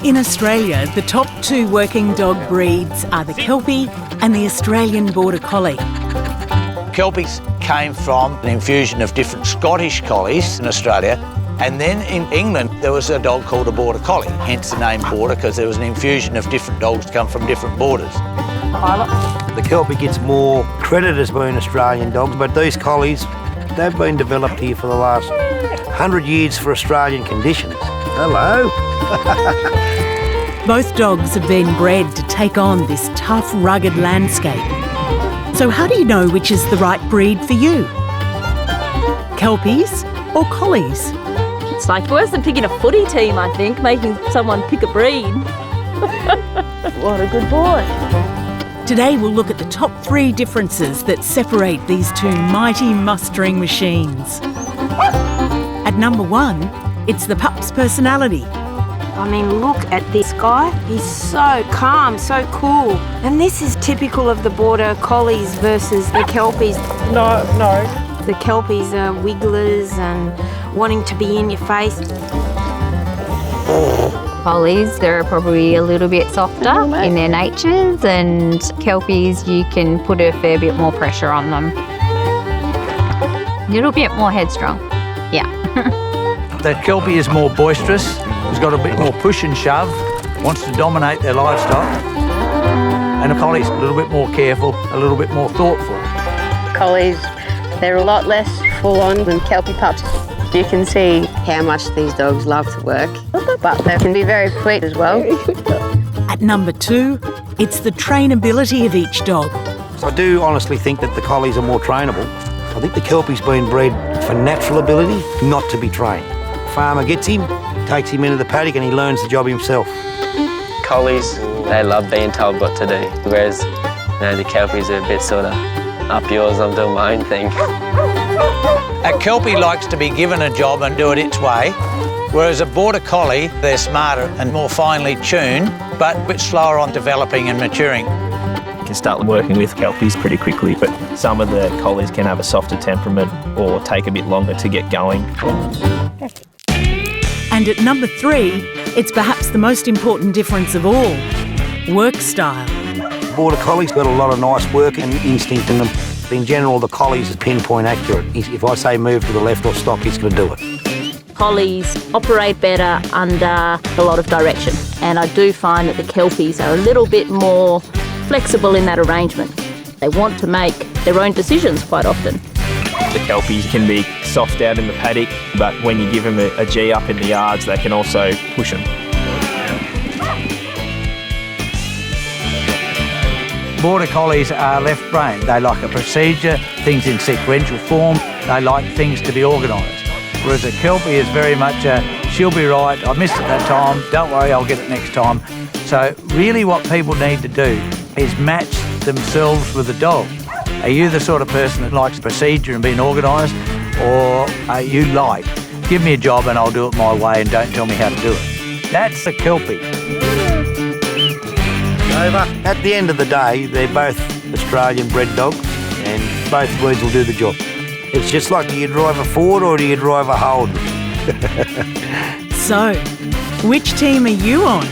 In Australia, the top two working dog breeds are the Kelpie and the Australian Border Collie. Kelpies came from an infusion of different Scottish collies in Australia, and then in England there was a dog called a Border Collie, hence the name Border, because there was an infusion of different dogs come from different borders. The Kelpie gets more credit as being Australian dogs, but these collies, they've been developed here for the last 100 years for Australian conditions. Hello. Both dogs have been bred to take on this tough, rugged landscape. So how do you know which is the right breed for you? Kelpies or Collies? It's like worse than picking a footy team, I think, making someone pick a breed. What a good boy. Today we'll look at the top 3 differences that separate these two mighty mustering machines. At number 1, it's the pup's personality. I mean, look at this guy. He's so calm, so cool. And this is typical of the Border Collies versus the Kelpies. No. The Kelpies are wigglers and wanting to be in your face. Collies, they're probably a little bit softer in their natures, and Kelpies, you can put a fair bit more pressure on them. A little bit more headstrong, yeah. The Kelpie is more boisterous, he's got a bit more push and shove, wants to dominate their livestock. And the Collie's a little bit more careful, a little bit more thoughtful. Collies, they're a lot less full-on than Kelpie pups. You can see how much these dogs love to work, but they can be very sweet as well. At number 2, it's the trainability of each dog. I do honestly think that the Collies are more trainable. I think the Kelpie's been bred for natural ability, not to be trained. Farmer gets him, takes him into the paddock and he learns the job himself. Collies, they love being told what to do, whereas the Kelpies are a bit sort of up yours, I'm doing my own thing. A Kelpie likes to be given a job and do it its way, whereas a Border Collie, they're smarter and more finely tuned, but a bit slower on developing and maturing. You can start working with Kelpies pretty quickly, but some of the Collies can have a softer temperament or take a bit longer to get going. And at number 3, it's perhaps the most important difference of all, work style. Border Collie's got a lot of nice work and instinct in them. In general, the Collies are pinpoint accurate. If I say move to the left or stop, he's going to do it. Collies operate better under a lot of direction, and I do find that the Kelpies are a little bit more flexible in that arrangement. They want to make their own decisions quite often. The Kelpies can be soft out in the paddock, but when you give them a G up in the yards, they can also push them. Border Collies are left-brained. They like a procedure, things in sequential form. They like things to be organised. Whereas a Kelpie is very much she'll be right, I missed it that time, don't worry, I'll get it next time. So really what people need to do is match themselves with the dog. Are you the sort of person that likes procedure and being organised, or are you like, give me a job and I'll do it my way and don't tell me how to do it? That's a Kelpie. Over. At the end of the day, they're both Australian bred dogs and both breeds will do the job. It's just like, do you drive a Ford or do you drive a Holden? So, which team are you on?